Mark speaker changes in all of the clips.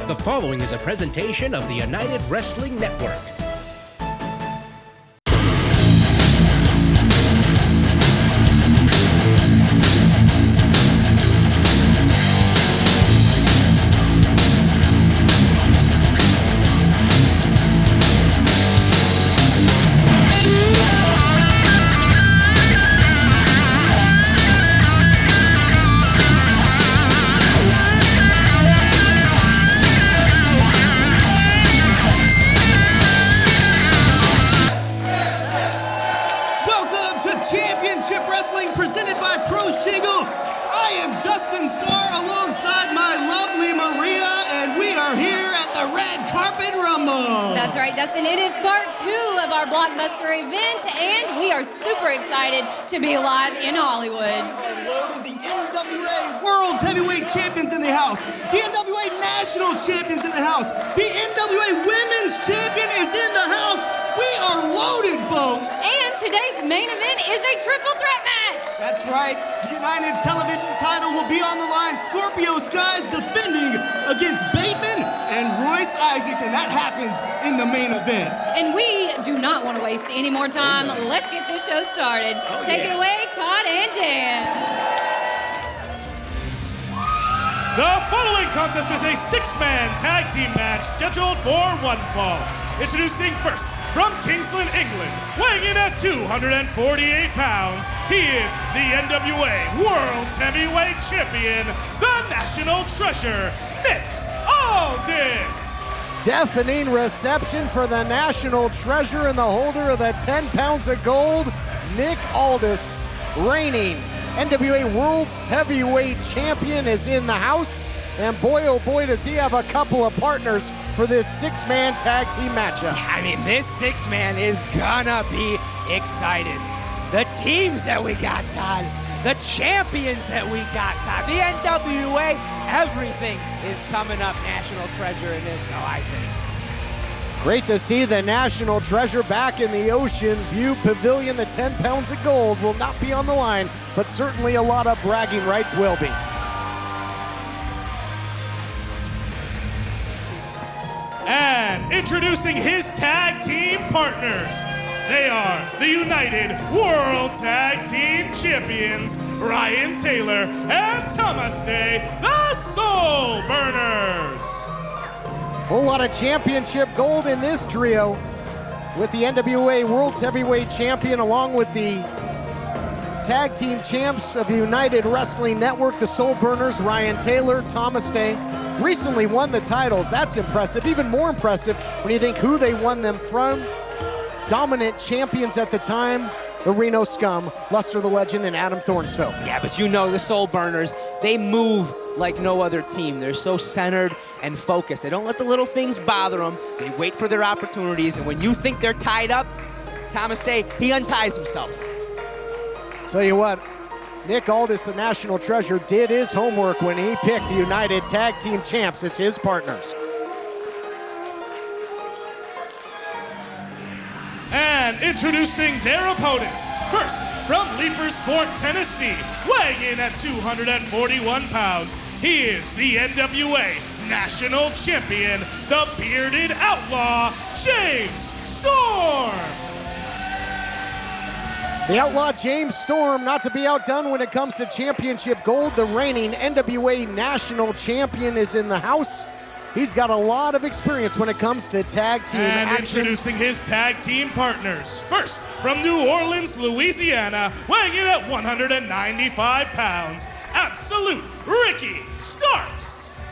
Speaker 1: The following is a presentation of the United Wrestling Network.
Speaker 2: Championship Wrestling presented by Pro Shingle. I am Dustin Starr alongside my lovely Maria, and we are here at the Red Carpet Rumble.
Speaker 3: That's right, Dustin. It is part 2 of our blockbuster event, and we are super excited to be live in Hollywood.
Speaker 2: The NWA World's Heavyweight Champions in the house. The NWA National Champions in the house. The NWA Women's Champion is in the house. We are loaded, folks.
Speaker 3: And today's main event is a triple threat match.
Speaker 2: That's right. The United Television title will be on the line. Scorpio Sky is defending against Bateman and Royce Isaac, and that happens in the main event.
Speaker 3: And we do not want to waste any more time. Let's get this show started. Take it away, Todd and Dan.
Speaker 4: The following contest is a 6-man tag team match scheduled for one fall. Introducing first, from Kingsland, England, weighing in at 248 pounds, he is the NWA World's Heavyweight Champion, the National Treasure, Nick Aldis.
Speaker 5: Deafening reception for the National Treasure and the holder of the 10 pounds of gold, Nick Aldis, reigning NWA World's Heavyweight Champion, is in the house. And boy, oh boy, does he have a couple of partners for this 6-man tag team matchup.
Speaker 6: I mean, this 6-man is gonna be excited. The teams that we got, Todd. The champions that we got, Todd. The NWA, everything is coming up National Treasure in this, I think.
Speaker 5: Great to see the National Treasure back in the Ocean View Pavilion. The 10 pounds of gold will not be on the line, but certainly a lot of bragging rights will be.
Speaker 4: And introducing his tag team partners, they are the United World Tag Team Champions, Ryan Taylor and Thomas Day, the Soul Burners.
Speaker 5: Whole lot of championship gold in this trio, with the NWA World's Heavyweight Champion along with the tag team champs of the United Wrestling Network, the Soul Burners, Ryan Taylor, Thomas Day. Recently won the titles. That's impressive. Even more impressive when you think who they won them from. Dominant champions at the time, the Reno Scum, Luster the Legend, and Adam Thornstowe.
Speaker 6: Yeah, but you know the Soul Burners, they move like no other team. They're so centered and focused. They don't let the little things bother them. They wait for their opportunities, and when you think they're tied up, Thomas Day, he unties himself.
Speaker 5: Tell you what, Nick Aldis, the National Treasure, did his homework when he picked the United Tag Team Champs as his partners.
Speaker 4: And introducing their opponents, first from Leapers Fort, Tennessee, weighing in at 241 pounds, he is the NWA National Champion, the Bearded Outlaw, James Storm.
Speaker 5: The Outlaw James Storm, not to be outdone when it comes to championship gold. The reigning NWA National Champion is in the house. He's got a lot of experience when it comes to tag team
Speaker 4: and
Speaker 5: action.
Speaker 4: Introducing his tag team partners. First, from New Orleans, Louisiana, weighing in at 195 pounds, Absolute Ricky Starks.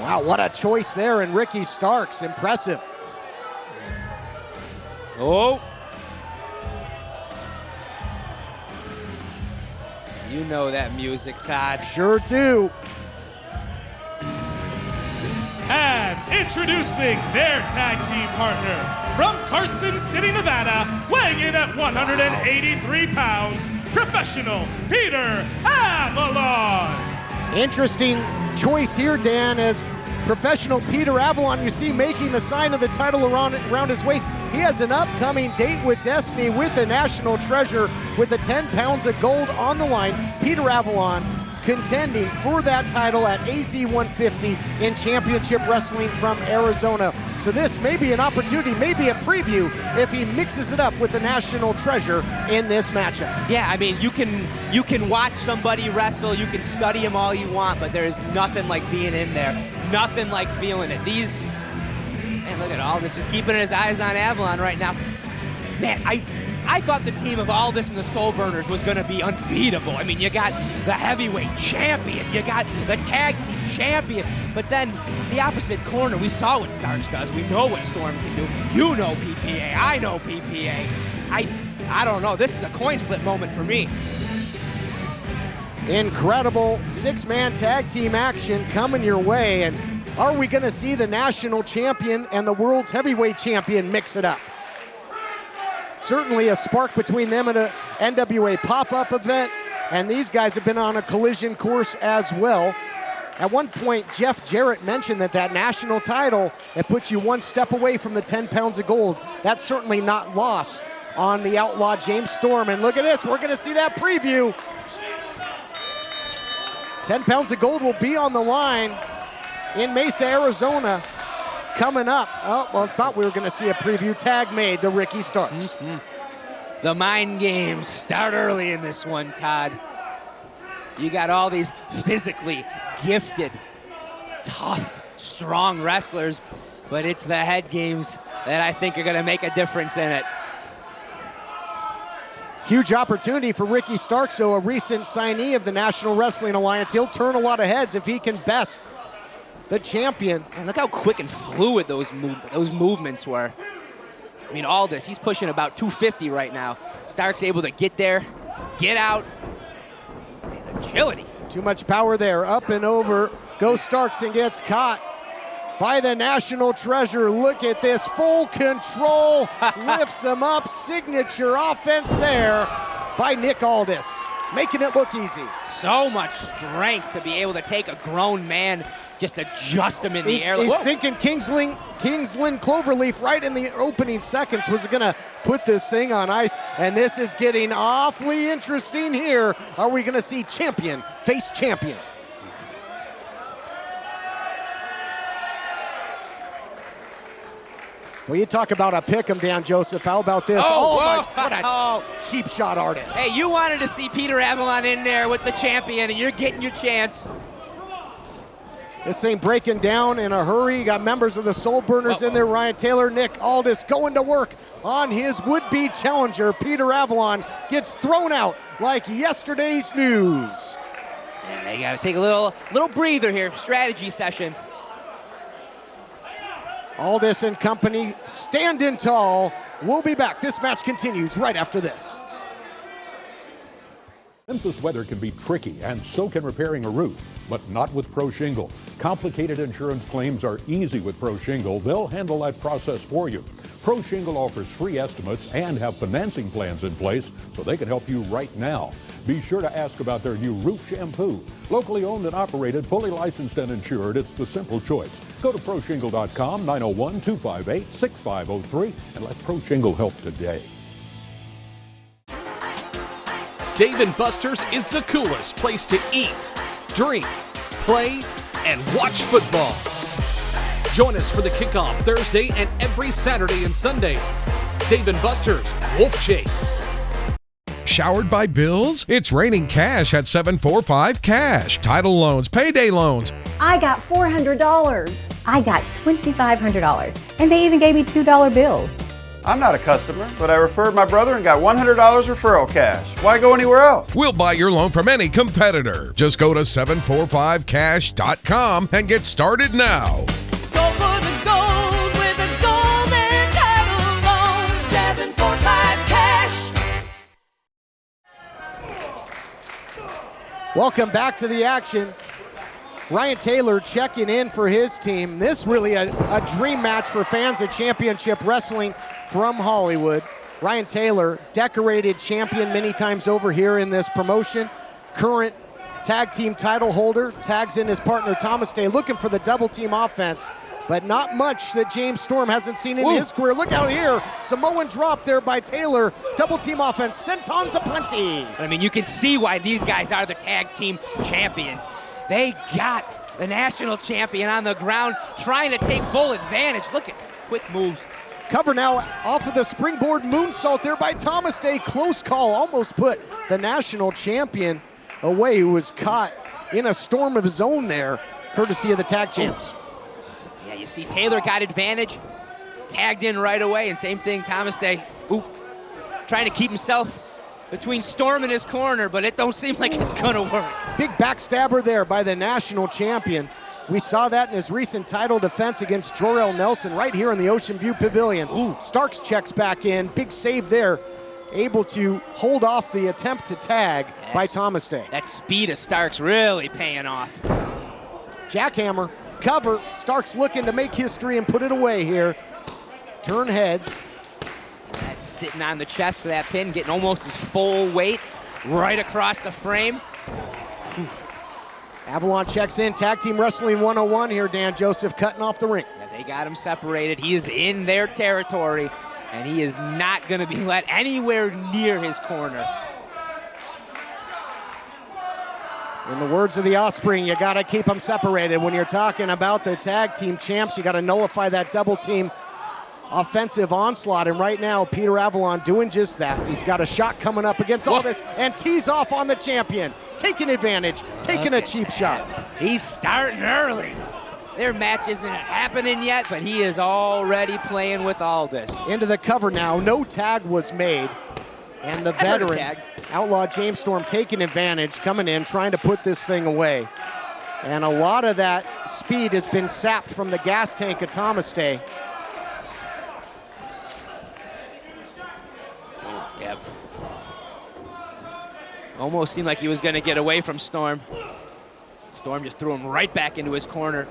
Speaker 5: Wow, what a choice there in Ricky Starks. Impressive.
Speaker 6: Oh. You know that music, Todd.
Speaker 5: Sure do.
Speaker 4: And introducing their tag team partner, from Carson City, Nevada, weighing in at 183 pounds, Professional Peter Avalon.
Speaker 5: Interesting choice here, Dan, as Professional Peter Avalon, you see making the sign of the title around his waist. He has an upcoming date with Destiny with the National Treasure with the 10 pounds of gold on the line. Peter Avalon contending for that title at AZ 150 in Championship Wrestling from Arizona. So this may be an opportunity, maybe a preview if he mixes it up with the national treasure in this matchup.
Speaker 6: Yeah, I mean, you can watch somebody wrestle, you can study them all you want, but there is nothing like being in there, nothing like feeling it. Man, look at Aldis just keeping his eyes on Avalon right now. Man, I thought the team of Aldis and the Soul Burners was going to be unbeatable. I mean, you got the heavyweight champion, you got the tag team champion, but then the opposite corner, we saw what Starks does. We know what Storm can do. You know PPA, I know PPA. I don't know. This is a coin flip moment for me.
Speaker 5: Incredible six-man tag team action coming your way, and are we going to see the national champion and the world's heavyweight champion mix it up? Certainly a spark between them and a NWA pop-up event, and these guys have been on a collision course as well. At one point, Jeff Jarrett mentioned that national title, it puts you one step away from the 10 pounds of gold. That's certainly not lost on the outlaw James Storm, and look at this, we're gonna see that preview. 10 pounds of gold will be on the line in Mesa, Arizona. Coming up, oh, well, I thought we were gonna see a preview. Tag made to Ricky Starks.
Speaker 6: The mind games start early in this one, Todd. You got all these physically gifted, tough, strong wrestlers, but it's the head games that I think are gonna make a difference in it.
Speaker 5: Huge opportunity for Ricky Starks, so a recent signee of the National Wrestling Alliance. He'll turn a lot of heads if he can best the champion.
Speaker 6: And look how quick and fluid those movements were. I mean, Aldis, he's pushing about 250 right now. Stark's able to get there, get out. Man, agility.
Speaker 5: Too much power there. Up and over goes Starks and gets caught by the national treasure. Look at this, full control. Lifts him up. Signature offense there by Nick Aldis, making it look easy.
Speaker 6: So much strength to be able to take a grown man, just adjust him in the air.
Speaker 5: He's thinking Kingsland Cloverleaf right in the opening seconds was gonna put this thing on ice, and this is getting awfully interesting here. Are we gonna see champion face champion? Well, you talk about a pick'em, Dan Joseph. How about this?
Speaker 6: Oh,
Speaker 5: my, what a cheap shot artist.
Speaker 6: Hey, you wanted to see Peter Avalon in there with the champion, and you're getting your chance.
Speaker 5: This thing breaking down in a hurry. You got members of the Soul Burners in there. Ryan Taylor, Nick Aldis going to work on his would-be challenger. Peter Avalon gets thrown out like yesterday's news.
Speaker 6: And they got to take a little breather here. Strategy session.
Speaker 5: Aldis and company standing tall. We'll be back. This match continues right after this.
Speaker 7: Memphis weather can be tricky, and so can repairing a roof, but not with Pro Shingle. Complicated insurance claims are easy with Pro Shingle. They'll handle that process for you. Pro Shingle offers free estimates and have financing plans in place so they can help you right now. Be sure to ask about their new roof shampoo. Locally owned and operated, fully licensed and insured, it's the simple choice. Go to ProShingle.com, 901-258-6503, and let Pro Shingle help today.
Speaker 1: Dave & Buster's is the coolest place to eat, drink, play, and watch football. Join us for the kickoff Thursday and every Saturday and Sunday. Dave & Buster's Wolf Chase.
Speaker 8: Showered by bills? It's raining cash at 745 Cash. Title loans, payday loans.
Speaker 9: I got $400. I got $2,500. And they even gave me $2 bills.
Speaker 10: I'm not a customer, but I referred my brother and got $100 referral cash. Why go anywhere else?
Speaker 8: We'll buy your loan from any competitor. Just go to 745cash.com and get started now.
Speaker 3: Go for the gold with a golden title loan. 745 Cash.
Speaker 5: Welcome back to the action. Ryan Taylor checking in for his team. This really a dream match for fans of championship wrestling from Hollywood. Ryan Taylor, decorated champion many times over here in this promotion. Current tag team title holder, tags in his partner Thomas Day, looking for the double team offense. but not much that James Storm hasn't seen in his career. Look out here, Samoan drop there by Taylor. Double team offense, sentons aplenty.
Speaker 6: I mean, you can see why these guys are the tag team champions. They got the national champion on the ground trying to take full advantage. Look at quick moves.
Speaker 5: Cover now off of the springboard moonsault there by Thomas Day. Close call, almost put the national champion away, who was caught in a storm of his own there, courtesy of the tag champs.
Speaker 6: Yeah, you see Taylor got advantage, tagged in right away, and same thing, Thomas Day, trying to keep himself between Storm and his corner, but it don't seem like it's gonna work.
Speaker 5: Big backstabber there by the national champion. We saw that in his recent title defense against Jor-El Nelson right here in the Ocean View Pavilion. Starks checks back in, big save there, able to hold off the attempt to tag by Thomas Day.
Speaker 6: That speed of Starks really paying off.
Speaker 5: Jackhammer, cover, Starks looking to make history and put it away here. Turn heads.
Speaker 6: That's sitting on the chest for that pin, getting almost his full weight right across the frame. Whew.
Speaker 5: Avalon checks in, Tag Team Wrestling 101 here, Dan Joseph cutting off the ring.
Speaker 6: Yeah, they got him separated. He is in their territory, and he is not going to be let anywhere near his corner.
Speaker 5: In the words of the Offspring, you got to keep them separated. When you're talking about the tag team champs, you got to nullify that double team offensive onslaught, and right now Peter Avalon doing just that. He's got a shot coming up against all this and tees off on the champion, taking advantage, taking a cheap shot.
Speaker 6: He's starting early. Their match isn't happening yet, but he is already playing with all this.
Speaker 5: Into the cover now, no tag was made, and the veteran Outlaw James Storm taking advantage, coming in, trying to put this thing away. And a lot of that speed has been sapped from the gas tank of Thomas Day.
Speaker 6: Yep. Almost seemed like he was going to get away from Storm. Storm just threw him right back into his corner.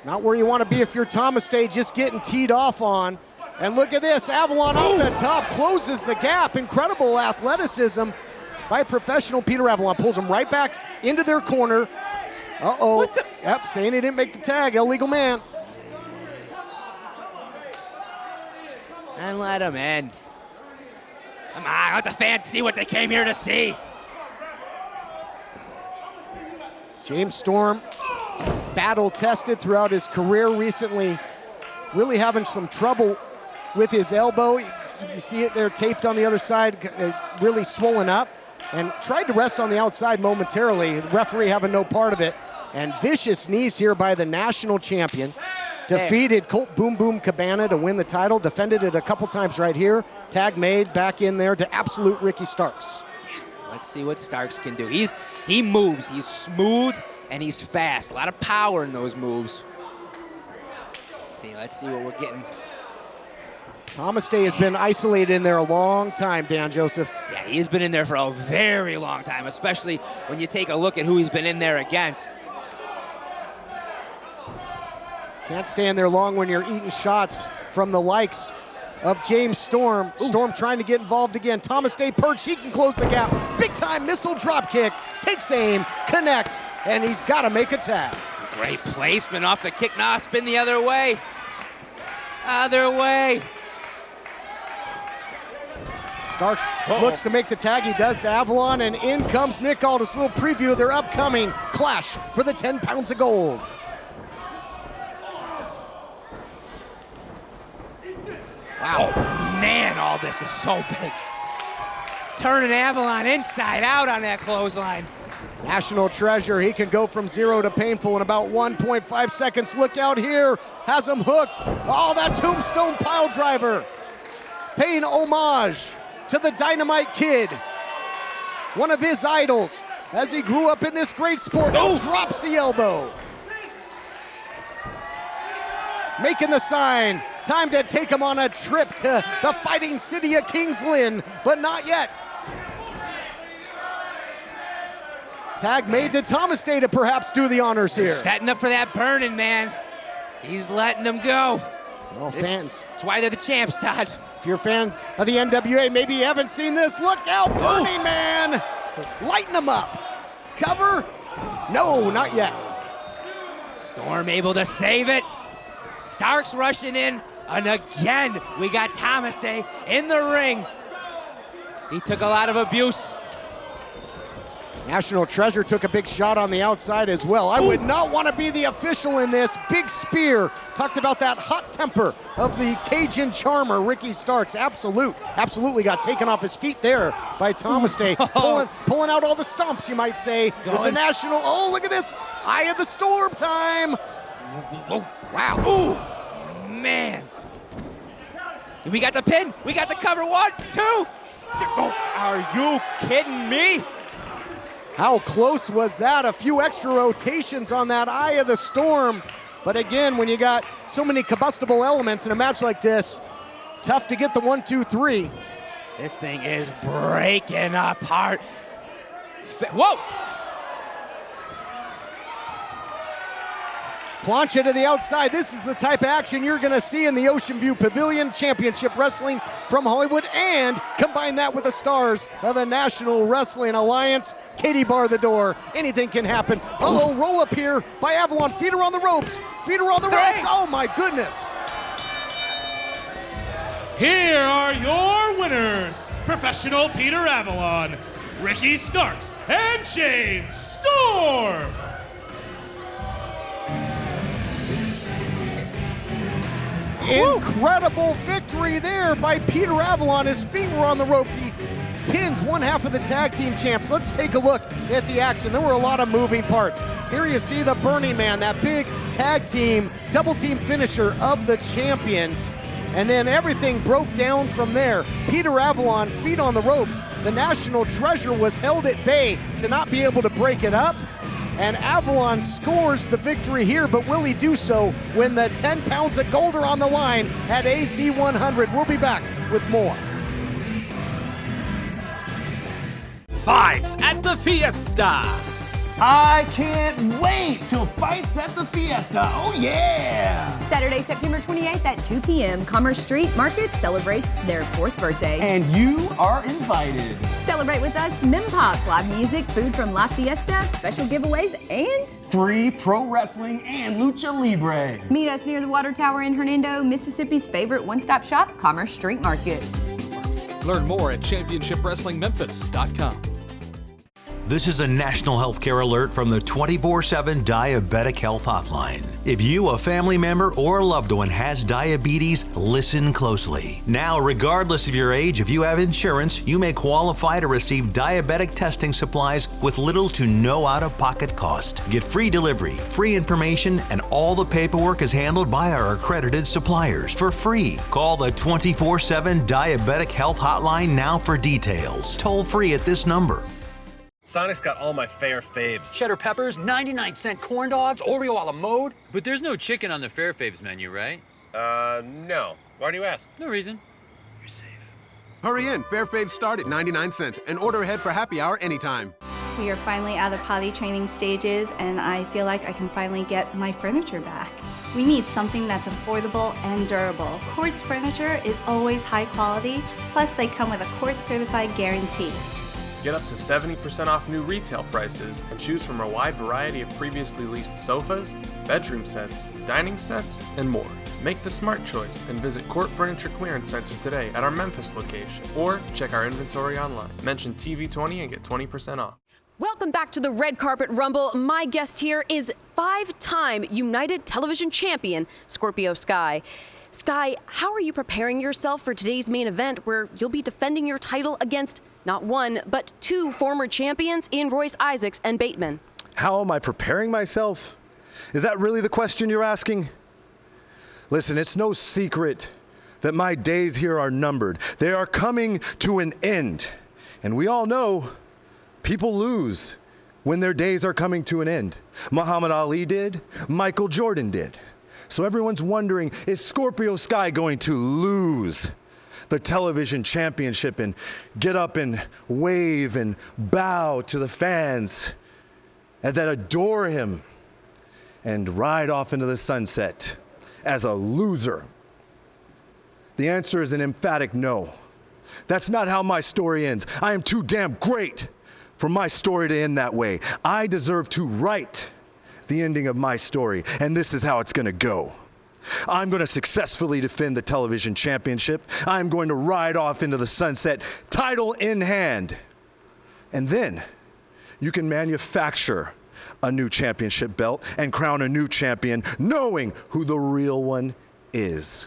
Speaker 5: Not where you want to be if you're Thomas Day, just getting teed off on. And look at this, Avalon off the top, closes the gap. Incredible athleticism by professional Peter Avalon. Pulls him right back into their corner. Uh-oh. Yep, saying he didn't make the tag, illegal man.
Speaker 6: And let him in. Come on, let the fans see what they came here to see.
Speaker 5: James Storm, battle tested throughout his career recently, really having some trouble with his elbow. You see it there taped on the other side, really swollen up, and tried to rest on the outside momentarily. The referee having no part of it. And vicious knees here by the national champion. Defeated Colt Boom Boom Cabana to win the title. Defended it a couple times right here. Tag made back in there to absolute Ricky Starks.
Speaker 6: Let's see what Starks can do. He moves. He's smooth and he's fast. A lot of power in those moves. Let's see what we're getting.
Speaker 5: Thomas Day has been isolated in there a long time, Dan Joseph.
Speaker 6: Yeah, he's been in there for a very long time, especially when you take a look at who he's been in there against.
Speaker 5: Can't stand there long when you're eating shots from the likes of James Storm. Storm trying to get involved again. Thomas Day perch, he can close the gap. Big time missile drop kick, takes aim, connects, and he's got to make a tag.
Speaker 6: Great placement off the kick. Nah, spin the other way. Other way.
Speaker 5: Starks looks to make the tag. He does to Avalon, and in comes Nick Aldis. A little preview of their upcoming clash for the 10 pounds of gold.
Speaker 6: Wow, man, all this is so big. Turning Avalon inside out on that clothesline.
Speaker 5: National treasure, he can go from 0 to painful in about 1.5 seconds. Look out here, has him hooked. Oh, that tombstone pile driver. Paying homage to the Dynamite Kid, one of his idols as he grew up in this great sport. Oh, drops the elbow. Making the sign. Time to take him on a trip to the fighting city of Kings Lynn, but not yet. Tag made to Thomas Day to perhaps do the honors here.
Speaker 6: Setting up for that burning, man. He's letting them go.
Speaker 5: Well, fans.
Speaker 6: That's why they're the champs, Todd.
Speaker 5: If you're fans of the NWA, maybe you haven't seen this. Look out, Burning Man. Lighten them up. Cover? No, not yet.
Speaker 6: Storm able to save it. Starks rushing in. And again, we got Thomas Day in the ring. He took a lot of abuse.
Speaker 5: National Treasure took a big shot on the outside as well. I would not want to be the official in this. Big spear. Talked about that hot temper of the Cajun charmer, Ricky Starks. Absolutely got taken off his feet there by Thomas Day. Pulling out all the stomps, you might say. Is the National, oh, look at this. Eye of the Storm time. Wow.
Speaker 6: Ooh, man. We got the pin. We got the cover. 1, 2. Oh, are you kidding me?
Speaker 5: How close was that? A few extra rotations on that Eye of the Storm. But again, when you got so many combustible elements in a match like this, tough to get the 1, 2, 3.
Speaker 6: This thing is breaking apart. Whoa!
Speaker 5: Plancha to the outside. This is the type of action you're going to see in the Ocean View Pavilion. Championship Wrestling from Hollywood, and combine that with the stars of the National Wrestling Alliance. Katie bar the door. Anything can happen. Uh-oh, roll up here by Avalon. Feet are on the ropes. Feet are on the ropes. Oh my goodness.
Speaker 4: Here are your winners, Professional Peter Avalon, Ricky Starks, and James Storm.
Speaker 5: Incredible victory there by Peter Avalon. His feet were on the ropes. He pins one half of the tag team champs. Let's take a look at the action. There were a lot of moving parts. Here you see the Burning Man, that big tag team, double team finisher of the champions. And then everything broke down from there. Peter Avalon, feet on the ropes. The National Treasure was held at bay to not be able to break it up. And Avalon scores the victory here, but will he do so when the 10 pounds of gold are on the line at AC 100? We'll be back with more.
Speaker 1: Fights at the Fiesta.
Speaker 2: I can't wait till Fights at the Fiesta. Oh, yeah.
Speaker 9: Saturday, September 28th at 2 p.m., Commerce Street Market celebrates their 4th birthday.
Speaker 2: And you are invited.
Speaker 9: Celebrate with us Mem Pops, live music, food from La Fiesta, special giveaways, and
Speaker 2: free pro wrestling and lucha libre.
Speaker 9: Meet us near the Water Tower in Hernando, Mississippi's favorite one-stop shop, Commerce Street Market.
Speaker 1: Learn more at ChampionshipWrestlingMemphis.com.
Speaker 11: This is a national healthcare alert from the 24/7 Diabetic Health Hotline. If you, a family member, or a loved one has diabetes, listen closely. Now, regardless of your age, if you have insurance, you may qualify to receive diabetic testing supplies with little to no out-of-pocket cost. Get free delivery, free information, and all the paperwork is handled by our accredited suppliers for free. Call the 24/7 Diabetic Health Hotline now for details. Toll free at this number.
Speaker 12: Sonic's got all my fair faves.
Speaker 13: Cheddar peppers, 99-cent corn dogs, Oreo a la mode. But there's no chicken on the fair faves menu, right?
Speaker 12: No. Why do you ask?
Speaker 13: No reason. You're safe.
Speaker 14: Hurry in. Fair faves start at 99 cents and order ahead for happy hour anytime.
Speaker 15: We are finally out of potty training stages, and I feel like I can finally get my furniture back. We need something that's affordable and durable. Quartz furniture is always high quality, plus they come with a Quartz certified guarantee.
Speaker 16: Get up to 70% off new retail prices and choose from a wide variety of previously leased sofas, bedroom sets, dining sets, and more. Make the smart choice and visit Court Furniture Clearance Center today at our Memphis location, or check our inventory online. Mention TV20 and get 20% off.
Speaker 17: Welcome back to the Red Carpet Rumble. My guest here is 5-time United Television Champion, Scorpio Sky. Sky, how are you preparing yourself for today's main event where you'll be defending your title against not one, but 2 former champions in Royce Isaacs and Bateman?
Speaker 18: How am I preparing myself? Is that really the question you're asking? Listen, it's no secret that my days here are numbered. They are coming to an end. And we all know people lose when their days are coming to an end. Muhammad Ali did, Michael Jordan did. So everyone's wondering, is Scorpio Sky going to lose the television championship and get up and wave and bow to the fans and that adore him and ride off into the sunset as a loser? The answer is an emphatic no. That's not how my story ends. I am too damn great for my story to end that way. I deserve to write the ending of my story, and this is how it's going to go. I'm going to successfully defend the television championship. I'm going to ride off into the sunset, title in hand. And then you can manufacture a new championship belt and crown a new champion, knowing who the real one is.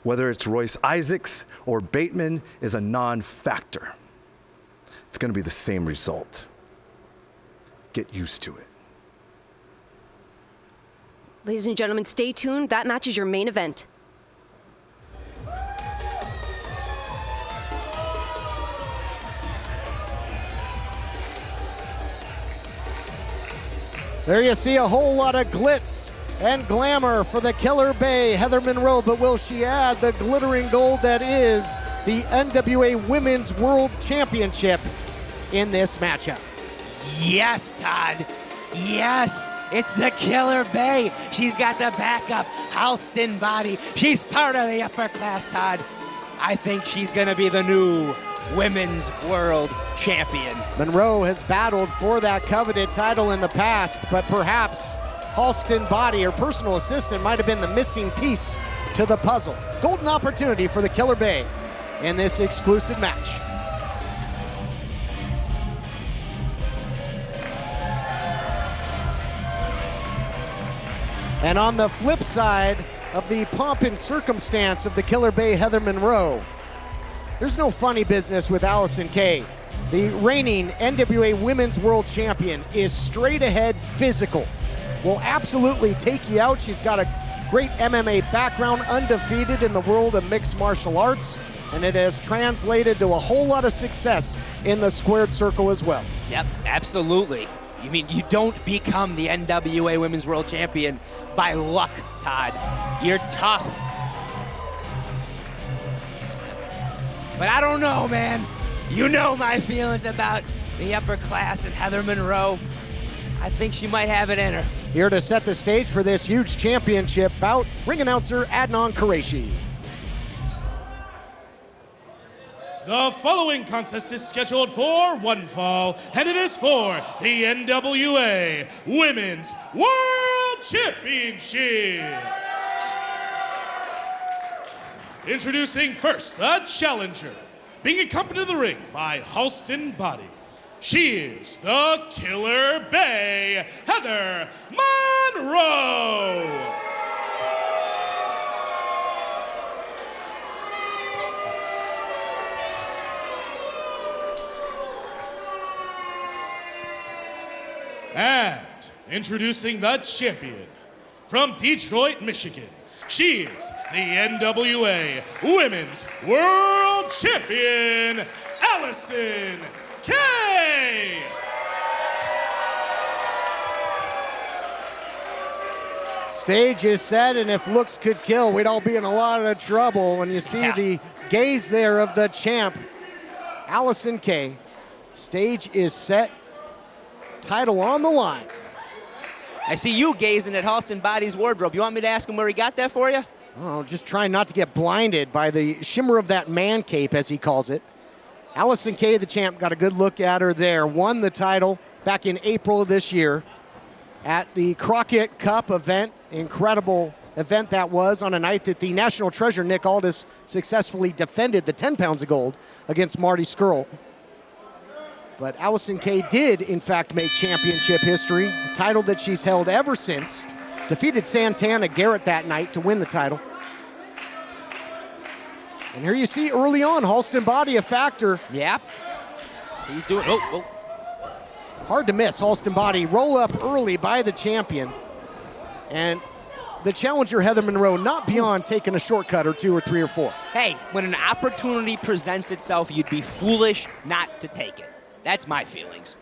Speaker 18: Whether it's Royce Isaacs or Bateman is a non-factor. It's going to be the same result. Get used to it.
Speaker 17: Ladies and gentlemen, stay tuned. That match is your main event.
Speaker 5: There you see a whole lot of glitz and glamour for the Killer Bay, Heather Monroe, but will she add the glittering gold that is the NWA Women's World Championship in this matchup?
Speaker 6: Yes, Todd. Yes, it's the Killer Bay. She's got the backup, Halston Boddy. She's part of the upper class, Todd. I think she's going to be the new Women's World Champion.
Speaker 5: Monroe has battled for that coveted title in the past, but perhaps Halston Boddy, her personal assistant, might have been the missing piece to the puzzle. Golden opportunity for the Killer Bay in this exclusive match. And on the flip side of the pomp and circumstance of the Killer Bay, Heather Monroe, there's no funny business with Allison Cave. The reigning NWA Women's World Champion is straight ahead physical. Will absolutely take you out. She's got a great MMA background, undefeated in the world of mixed martial arts, and it has translated to a whole lot of success in the squared circle as well.
Speaker 6: Yep, absolutely. You mean you don't become the NWA Women's World Champion by luck, Todd. You're tough. But I don't know, man. You know my feelings about the upper class and Heather Monroe. I think she might have it in her.
Speaker 5: Here to set the stage for this huge championship bout, ring announcer Adnan Qureshi.
Speaker 4: The following contest is scheduled for one fall, and it is for the NWA Women's World Championship. Introducing first, the challenger, being accompanied to the ring by Halston Boddy. She is the Killer Bay, Heather Monroe. And introducing the champion from Detroit, Michigan. She is the NWA Women's World Champion, Allison Cave.
Speaker 5: Stage is set, and if looks could kill, we'd all be in a lot of trouble when you see the gaze there of the champ, Allison Cave. Stage is set, title on the line.
Speaker 6: I see you gazing at Halston Boddy's wardrobe. You want me to ask him where he got that for you?
Speaker 5: Oh, just trying not to get blinded by the shimmer of that man cape, as he calls it. Allison Cave, the champ, got a good look at her there. Won the title back in April of this year at the Crockett Cup event. Incredible event that was on a night that the national treasure, Nick Aldis, successfully defended the 10 pounds of gold against Marty Skrull. But Allison Cave did, in fact, make championship history, a title that she's held ever since. Defeated Santana Garrett that night to win the title. And here you see early on, Halston Boddy a factor.
Speaker 6: Yep. He's doing, oh.
Speaker 5: Hard to miss, Halston Boddy. Roll up early by the champion. And the challenger, Heather Monroe, not beyond taking a shortcut or two or three or four.
Speaker 6: Hey, when an opportunity presents itself, you'd be foolish not to take it. That's my feelings.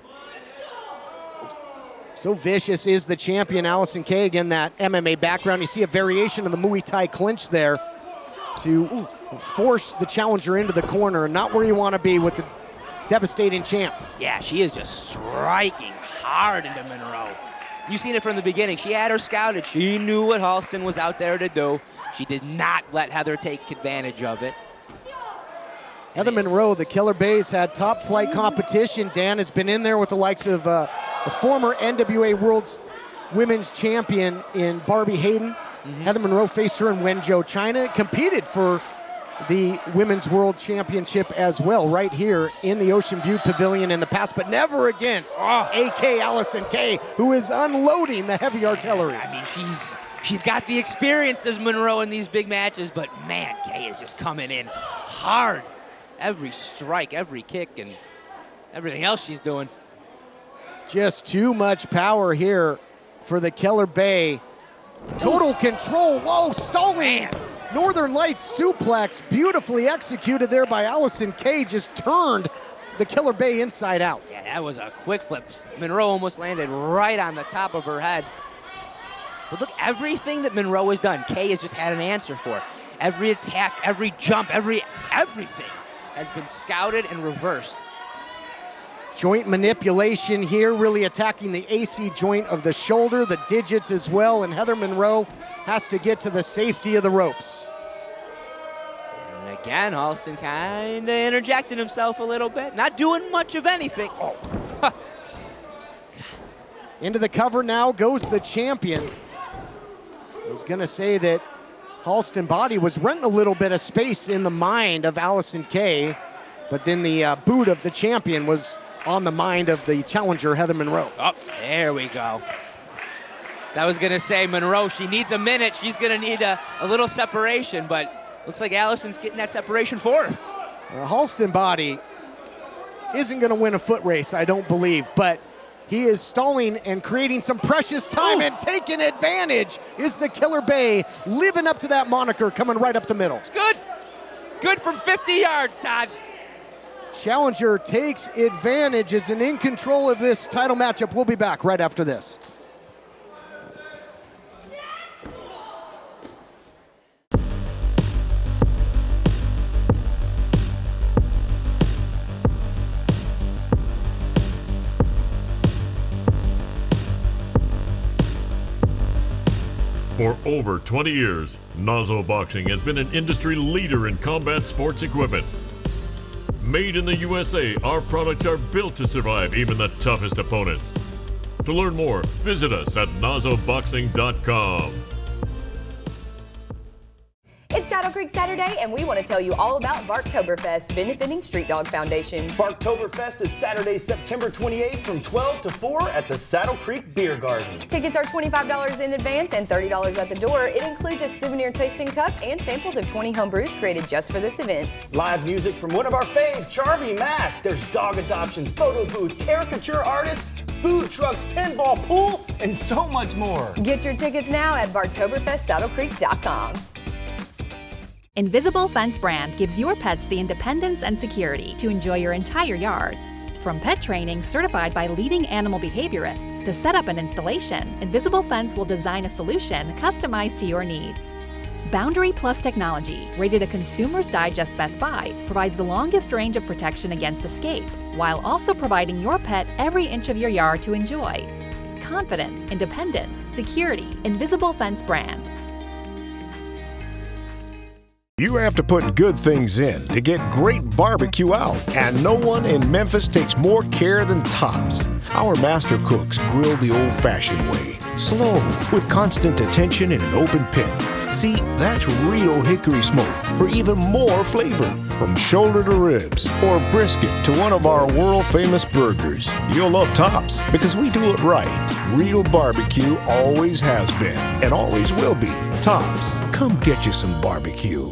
Speaker 5: So vicious is the champion, Allison Cave. Again, that MMA background. You see a variation of the Muay Thai clinch there to force the challenger into the corner, and not where you want to be with the devastating champ.
Speaker 6: Yeah, she is just striking hard into Monroe. You've seen it from the beginning. She had her scouted. She knew what Halston was out there to do. She did not let Heather take advantage of it.
Speaker 5: Heather Monroe, the Killer Bay's had top flight competition. Dan has been in there with the likes of the former NWA World's women's champion in Barbie Hayden. Heather Monroe faced her in Wenzhou, China. Competed for the Women's World Championship as well, right here in the Ocean View Pavilion in the past, but never against AK Allison Cave, who is unloading the heavy artillery.
Speaker 6: I mean, she's got the experience, does Monroe, in these big matches, but man, Kay is just coming in hard. Every strike, every kick, and everything else she's doing.
Speaker 5: Just too much power here for the Keller Bay. Total control. Whoa, stalling.
Speaker 6: Man.
Speaker 5: Northern Lights suplex, beautifully executed there by Allison Cave, just turned the Keller Bay inside out.
Speaker 6: Yeah, that was a quick flip. Monroe almost landed right on the top of her head. But look, everything that Monroe has done, Kay has just had an answer for. Every attack, every jump, everything has been scouted and reversed.
Speaker 5: Joint manipulation here, really attacking the AC joint of the shoulder, the digits as well, and Heather Monroe has to get to the safety of the ropes.
Speaker 6: And again, Halston kind of interjected himself a little bit, not doing much of anything. Oh.
Speaker 5: Into the cover now goes the champion. I was gonna say that Halston Boddy was renting a little bit of space in the mind of Allison Cave, but then the boot of the champion was on the mind of the challenger, Heather Monroe.
Speaker 6: Oh, there we go. So I was gonna say, Monroe, she needs a minute. She's gonna need a little separation, but looks like Allison's getting that separation for her.
Speaker 5: Halston Boddy isn't gonna win a foot race, I don't believe, but he is stalling and creating some precious time and taking advantage is the Killer Bay, living up to that moniker, coming right up the middle.
Speaker 6: It's good. Good from 50 yards, Todd.
Speaker 5: Challenger takes advantage, is in control of this title matchup. We'll be back right after this.
Speaker 19: For over 20 years, Nazo Boxing has been an industry leader in combat sports equipment. Made in the USA, our products are built to survive even the toughest opponents. To learn more, visit us at nazoboxing.com.
Speaker 20: It's Saddle Creek Saturday, and we want to tell you all about Barktoberfest, benefiting Street Dog Foundation.
Speaker 21: Barktoberfest is Saturday, September 28th from 12 to 4 at the Saddle Creek Beer Garden.
Speaker 20: Tickets are $25 in advance and $30 at the door. It includes a souvenir tasting cup and samples of 20 home brews created just for this event.
Speaker 21: Live music from one of our faves, Charvy Mack. There's dog adoptions, photo booth, caricature artists, food trucks, pinball, pool, and so much more.
Speaker 20: Get your tickets now at BarktoberfestSaddleCreek.com.
Speaker 22: Invisible Fence brand gives your pets the independence and security to enjoy your entire yard. From pet training certified by leading animal behaviorists to set up an installation, Invisible Fence will design a solution customized to your needs. Boundary Plus technology, rated a Consumer's Digest Best Buy, provides the longest range of protection against escape, while also providing your pet every inch of your yard to enjoy. Confidence, independence, security, Invisible Fence brand.
Speaker 23: You have to put good things in to get great barbecue out, and no one in Memphis takes more care than Tops. Our master cooks grill the old-fashioned way, slow, with constant attention in an open pit. See, that's real hickory smoke for even more flavor. From shoulder to ribs or brisket to one of our world-famous burgers. You'll love Tops because we do it right. Real barbecue always has been and always will be. Tops, come get you some barbecue.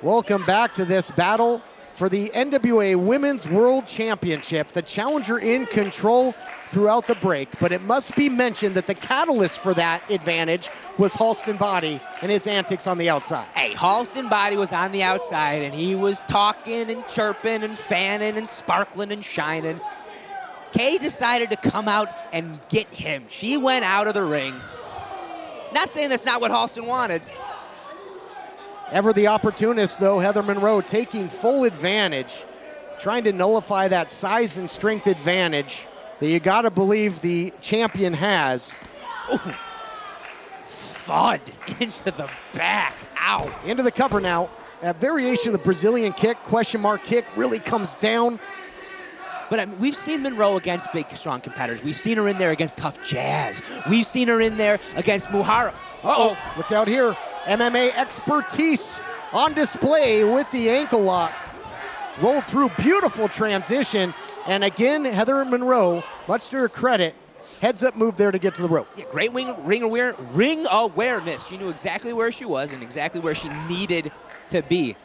Speaker 5: Welcome back to this battle for the NWA Women's World Championship. The challenger in control throughout the break, but it must be mentioned that the catalyst for that advantage was Halston Boddy and his antics on the outside.
Speaker 6: Hey, Halston Boddy was on the outside, and he was talking and chirping and fanning and sparkling and shining. Kay decided to come out and get him. She went out of the ring. Not saying that's not what Halston wanted.
Speaker 5: Ever the opportunist, though, Heather Monroe taking full advantage, trying to nullify that size and strength advantage that you got to believe the champion has.
Speaker 6: Ooh. Thud into the back. Ow.
Speaker 5: Into the cover now. That variation of the Brazilian kick, question mark kick, really comes down.
Speaker 6: But I mean, we've seen Monroe against big, strong competitors. We've seen her in there against tough Jazz. We've seen her in there against Muhara.
Speaker 5: Uh-oh, look out here. MMA expertise on display with the ankle lock. Rolled through, beautiful transition. And again, Heather Monroe, much to her credit, heads up move there to get to the rope.
Speaker 6: Yeah, great ring awareness. She knew exactly where she was and exactly where she needed to be.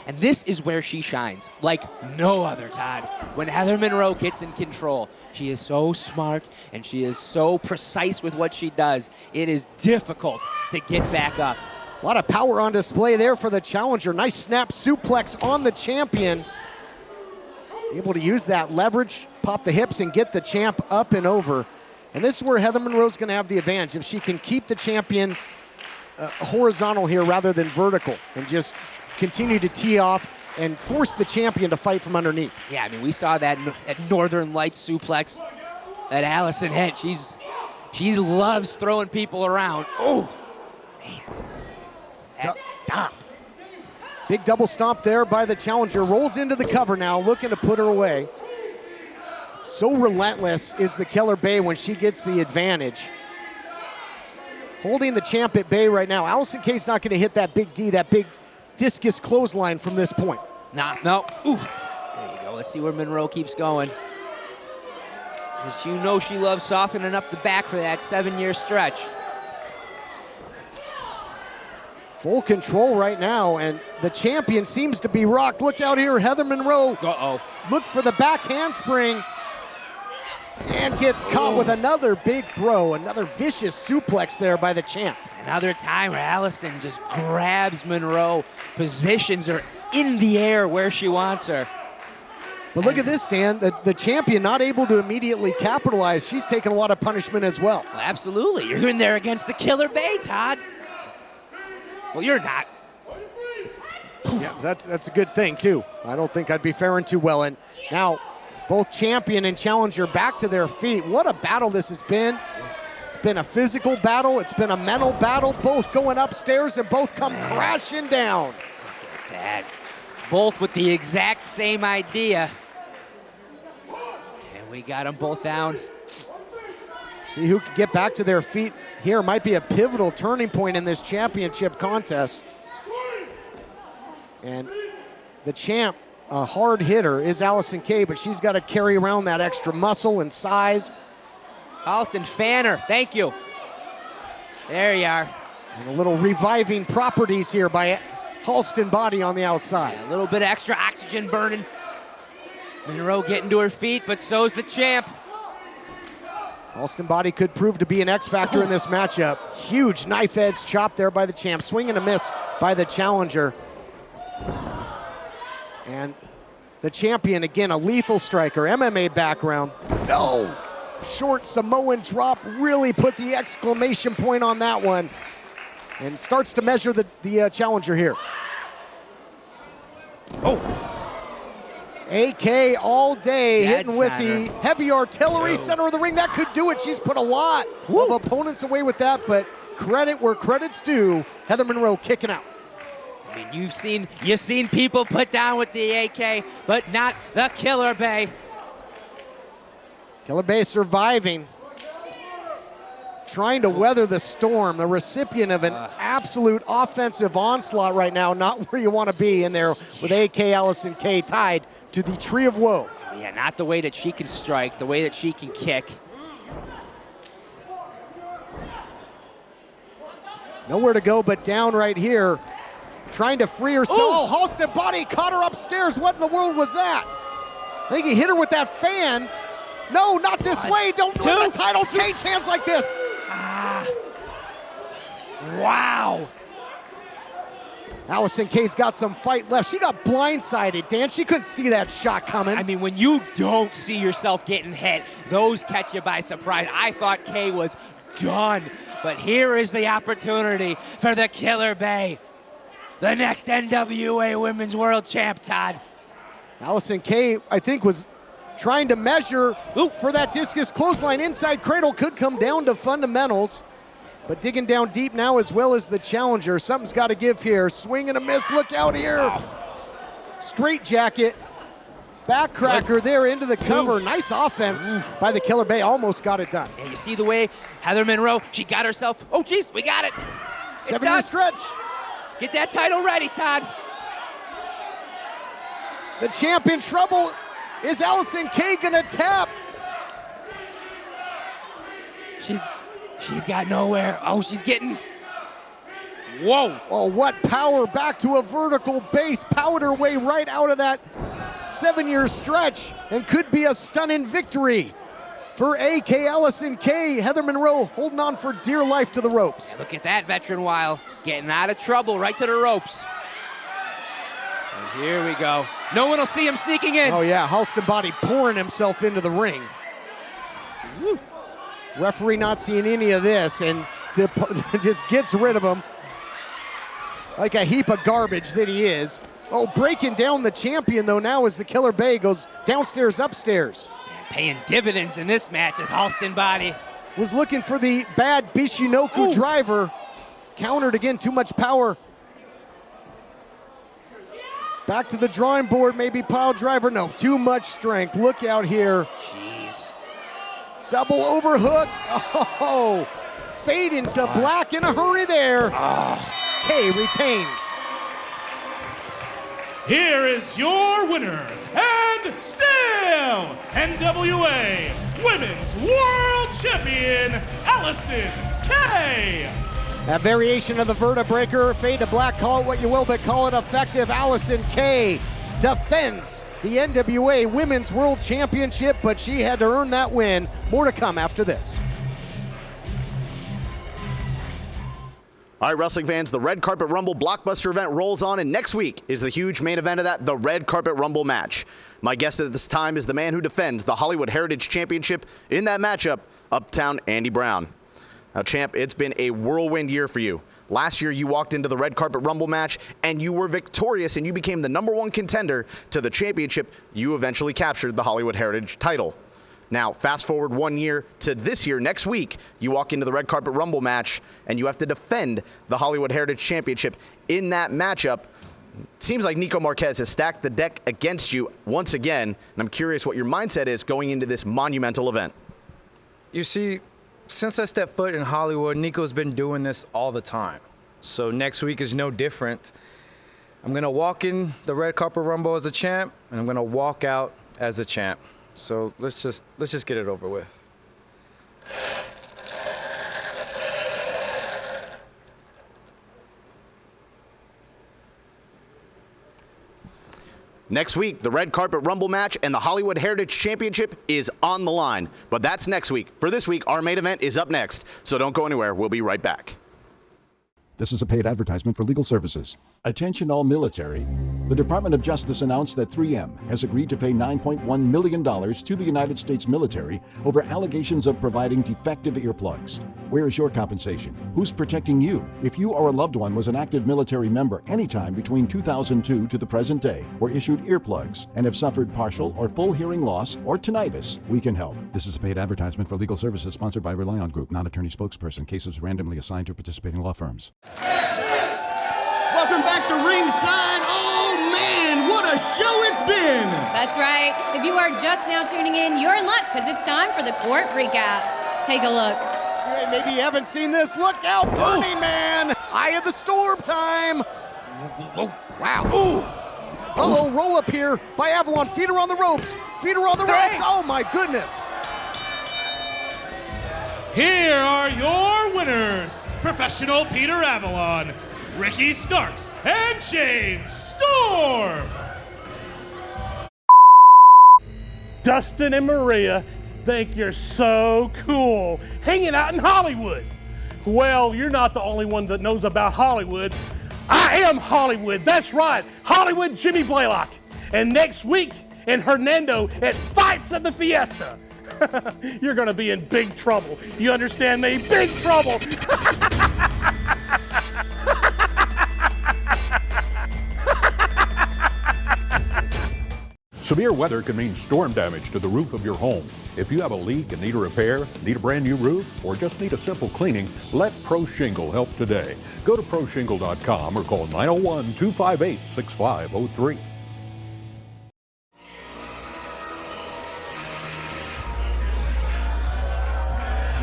Speaker 6: And this is where she shines, like no other, Todd. When Heather Monroe gets in control, she is so smart and she is so precise with what she does. It is difficult to get back up.
Speaker 5: A lot of power on display there for the challenger. Nice snap suplex on the champion. Able to use that leverage, pop the hips, and get the champ up and over. And this is where Heather Monroe's going to have the advantage. If she can keep the champion horizontal here rather than vertical and just continue to tee off and force the champion to fight from underneath.
Speaker 6: Yeah, I mean, we saw that Northern Lights suplex that Allysin hit. She loves throwing people around. Oh, man. That stop.
Speaker 5: Big double stomp there by the challenger. Rolls into the cover now, looking to put her away. So relentless is the Killer Bay when she gets the advantage. Holding the champ at bay right now. Allison Cave's not going to hit that big D, that big discus clothesline from this point.
Speaker 6: No. Ooh. There you go. Let's see where Monroe keeps going. Because you know she loves softening up the back for that 7-year stretch.
Speaker 5: Full control right now, and the champion seems to be rocked. Look out here, Heather Monroe.
Speaker 6: Uh-oh.
Speaker 5: Look for the back handspring and gets caught with another big throw, another vicious suplex there by the champ.
Speaker 6: Another time where Allysin just grabs Monroe, positions her in the air where she wants her.
Speaker 5: But look at this, Dan. The champion not able to immediately capitalize. She's taking a lot of punishment as well.
Speaker 6: Absolutely. You're in there against the Killer Bay, Todd. Well, you're not.
Speaker 5: Yeah, that's a good thing, too. I don't think I'd be faring too well. And now, both champion and challenger back to their feet. What a battle this has been. It's been a physical battle. It's been a mental battle. Both going upstairs and both come crashing down.
Speaker 6: Look at that. Both with the exact same idea. And we got them both down.
Speaker 5: See who can get back to their feet here. Might be a pivotal turning point in this championship contest. And the champ, a hard hitter, is Allison Cave, but she's got to carry around that extra muscle and size.
Speaker 6: Halston Fanner, thank you. There you are.
Speaker 5: And a little reviving properties here by Halston Boddy on the outside.
Speaker 6: Yeah, a little bit of extra oxygen burning. Monroe getting to her feet, but so's the champ.
Speaker 5: Halston Boddy could prove to be an X factor in this matchup. Huge knife edge chop there by the champ. Swing and a miss by the challenger. And the champion, again, a lethal striker, MMA background. No! Short Samoan drop, really put the exclamation point on that one. And starts to measure the challenger here.
Speaker 6: Oh!
Speaker 5: AK all day,
Speaker 6: Dead
Speaker 5: hitting with
Speaker 6: center.
Speaker 5: the heavy artillery, center of the ring. That could do it. She's put a lot of opponents away with that, but credit where credit's due. Heather Monroe kicking out.
Speaker 6: I mean, you've seen people put down with the AK, but not the Killer Bay.
Speaker 5: Killer Bay surviving, trying to weather the storm. The recipient of an absolute offensive onslaught right now, not where you want to be in there with AK Allison Cave tied to the Tree of Woe.
Speaker 6: Yeah, not the way that she can strike, the way that she can kick.
Speaker 5: Nowhere to go but down right here. Trying to free herself. Oh, Halston Boddy caught her upstairs. What in the world was that? I think he hit her with that fan. No, not this way. Don't let the title change hands like this.
Speaker 6: Wow.
Speaker 5: Allison Cave's got some fight left. She got blindsided, Dan. She couldn't see that shot coming.
Speaker 6: I mean, when you don't see yourself getting hit, those catch you by surprise. I thought Kay was done, but here is the opportunity for the Killer Bay. The next NWA Women's World Champ, Todd.
Speaker 5: Allison Cave, I think, was trying to measure for that discus clothesline. Inside cradle could come down to fundamentals, but digging down deep now as well as the challenger. Something's got to give here. Swing and a miss. Look out here. Straight jacket Backcracker there into the cover. Nice offense by the Killer Bay. Almost got it done.
Speaker 6: Yeah, you see the way Heather Monroe, she got herself. Oh, geez, we got it.
Speaker 5: 7-year stretch.
Speaker 6: Get that title ready, Todd.
Speaker 5: The champ in trouble. Is Allison Cave gonna tap?
Speaker 6: She's got nowhere. Oh, she's getting. Whoa.
Speaker 5: Oh, what power back to a vertical base. Powered her way right out of that 7-year stretch and could be a stunning victory for AK Allison Cave. Heather Monroe holding on for dear life to the ropes.
Speaker 6: Look at that veteran Weil getting out of trouble right to the ropes. And here we go. No one will see him sneaking in.
Speaker 5: Oh yeah, Halston Boddy pouring himself into the ring.
Speaker 6: Woo.
Speaker 5: Referee not seeing any of this and just gets rid of him like a heap of garbage that he is. Oh, breaking down the champion though now as the Killer Bay goes downstairs, upstairs.
Speaker 6: Paying dividends in this match is Halston Boddy.
Speaker 5: Was looking for the bad Bishinoku driver. Countered again, too much power. Back to the drawing board, maybe pile driver. No, too much strength. Look out here.
Speaker 6: Jeez.
Speaker 5: Double overhook. Oh, fade into black in a hurry there. Kay retains.
Speaker 4: Here is your winner, and still NWA Women's World Champion, Allison Cave.
Speaker 5: That variation of the vertebreaker, fade to black, call it what you will, but call it effective. Allison Cave defends the NWA Women's World Championship, but she had to earn that win. More to come after this.
Speaker 7: All right, wrestling fans, the Red Carpet Rumble Blockbuster event rolls on, and next week is the huge main event of that, the Red Carpet Rumble match. My guest at this time is the man who defends the Hollywood Heritage Championship in that matchup, Uptown Andy Brown. Now, Champ, it's been a whirlwind year for you. Last year, you walked into the Red Carpet Rumble match, and you were victorious, and you became the #1 contender to the championship. You eventually captured the Hollywood Heritage title. Now, fast forward 1 year to this year, next week, you walk into the Red Carpet Rumble match, and you have to defend the Hollywood Heritage Championship in that matchup. It seems like Nico Marquez has stacked the deck against you once again, and I'm curious what your mindset is going into this monumental event.
Speaker 8: You see, since I stepped foot in Hollywood, Nico's been doing this all the time. So next week is no different. I'm going to walk in the Red Carpet Rumble as a champ, and I'm going to walk out as a champ. So let's just get it over with.
Speaker 7: Next week, the Red Carpet Rumble match and the Hollywood Heritage Championship is on the line. But that's next week. For this week, our main event is up next. So don't go anywhere. We'll be right back.
Speaker 10: This is a paid advertisement for legal services. Attention all military. The Department of Justice announced that 3M has agreed to pay $9.1 million to the United States military over allegations of providing defective earplugs. Where is your compensation? Who's protecting you? If you or a loved one was an active military member anytime between 2002 to the present day, were issued earplugs, and have suffered partial or full hearing loss or tinnitus, we can help. This is a paid advertisement for legal services sponsored by Rely On Group, non-attorney spokesperson. Cases randomly assigned to participating law firms.
Speaker 2: Welcome back to ringside. Oh man, what a show it's been!
Speaker 3: That's right. If you are just now tuning in, you're in luck because it's time for the court recap. Take a look.
Speaker 5: Hey, maybe you haven't seen this. Look out, Burning Man! Eye of the storm time! Wow. Ooh! Uh-oh, roll up here by Avalon. Feet her on the ropes. Feet her on the ropes. Oh my goodness.
Speaker 4: Here are your winners, Professional Peter Avalon, Ricky Starks, and James Storm.
Speaker 24: Dustin and Maria think you're so cool hanging out in Hollywood. Well, you're not the only one that knows about Hollywood. I am Hollywood, that's right, Hollywood Jimmy Blaylock. And next week in Hernando at Fights of the Fiesta, you're gonna be in big trouble. You understand me? Big trouble.
Speaker 25: Severe weather can mean storm damage to the roof of your home. If you have a leak and need a repair, need a brand new roof, or just need a simple cleaning, let Pro Shingle help today. Go to proshingle.com or call 901-258-6503.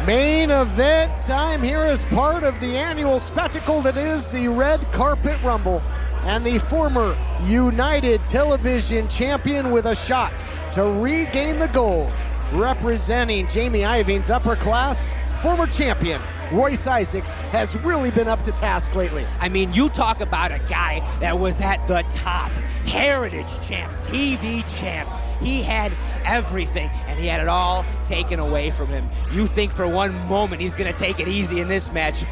Speaker 5: Main event time here as part of the annual spectacle that is the Red Carpet Rumble. And the former United Television Champion with a shot to regain the gold. Representing Jamie Iovine's upper class, former champion Royce Isaacs has really been up to task lately.
Speaker 6: I mean, you talk about a guy that was at the top. Heritage champ, TV champ. He had everything, and he had it all taken away from him. You think for one moment he's going to take it easy in this match.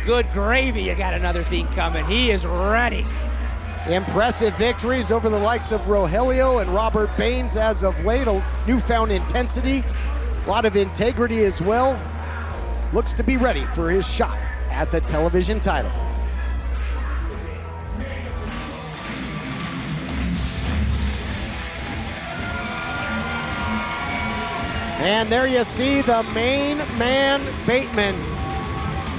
Speaker 6: Good gravy, you got another thing coming. He is ready.
Speaker 5: Impressive victories over the likes of Rogelio and Robert Baines as of late. A newfound intensity, a lot of integrity as well. Looks to be ready for his shot at the television title. And there you see the main man, Bateman.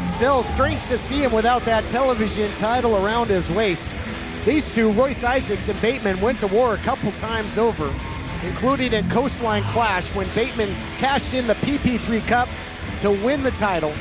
Speaker 5: Still strange to see him without that television title around his waist. These two, Royce Isaacs and Bateman, went to war a couple times over, including at Coastline Clash when Bateman cashed in the PP3 Cup to win the title.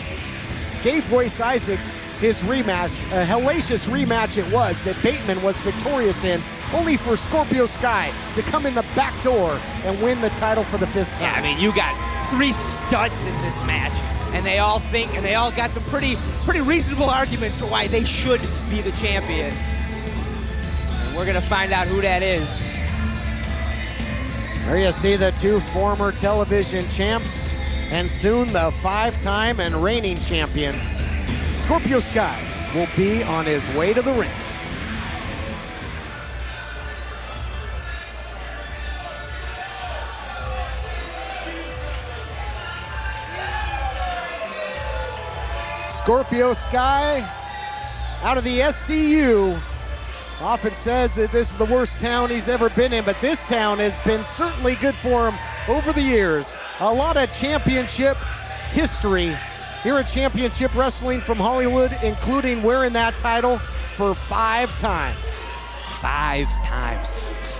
Speaker 5: Gave Royce Isaacs his rematch, a hellacious rematch it was that Bateman was victorious in, only for Scorpio Sky to come in the back door and win the title for the 5th time.
Speaker 6: Yeah, I mean, you got 3 studs in this match, and they all think, and they all got some pretty reasonable arguments for why they should be the champion. And we're gonna find out who that is.
Speaker 5: There you see the 2 former television champs, and soon the 5-time and reigning champion. Scorpio Sky will be on his way to the ring. Scorpio Sky out of the SCU often says that this is the worst town he's ever been in, but this town has been certainly good for him over the years. A lot of championship history here at Championship Wrestling from Hollywood, including wearing that title for 5 times.
Speaker 6: 5 times.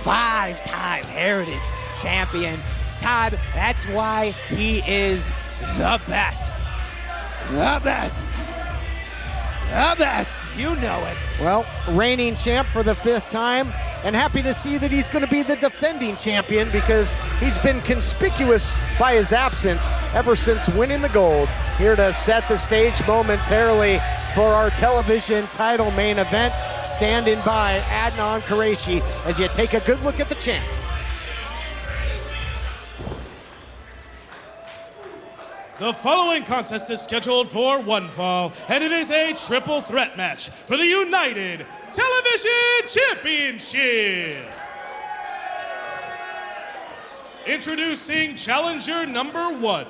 Speaker 6: 5-time Heritage Champion. Todd, that's why he is the best. The best. The best. You know it.
Speaker 5: Well, reigning champ for the 5th time, and happy to see that he's going to be the defending champion because he's been conspicuous by his absence ever since winning the gold. Here to set the stage momentarily for our television title main event, standing by Adnan Qureshi as you take a good look at the champ.
Speaker 4: The following contest is scheduled for one fall, and it is a triple threat match for the United Television Championship. Introducing challenger number 1